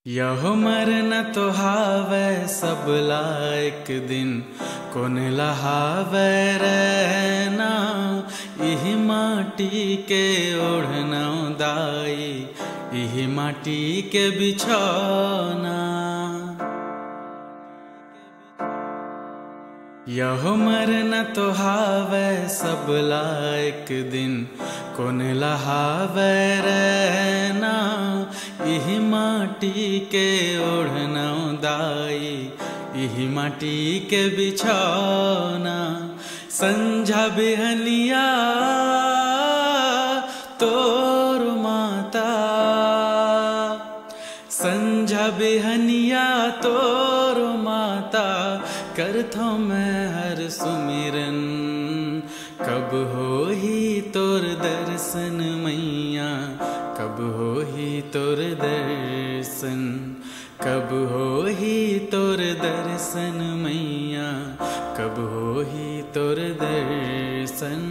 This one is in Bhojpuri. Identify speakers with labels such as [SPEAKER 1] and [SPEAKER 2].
[SPEAKER 1] यहो मरना तो हावे सब लायक दिन कौन लहावे रहना इही माटी के ओढ़ना दाई इही माटी के बिछौना। यहो मरना तो हावे सब लायक दिन कौन लहावे रहना इही माटी के ओढ़ना दाई इही माटी के बिछौना। संझा बिहनिया तोर माता संझा बिहनिया तोर माता करथो मैं हर सुमिरन कब हो ही तोर दर्शन मैया कब हो ही तोर दर्शन कब हो ही तोर दर्शन मैया कब हो ही तोर दर्शन।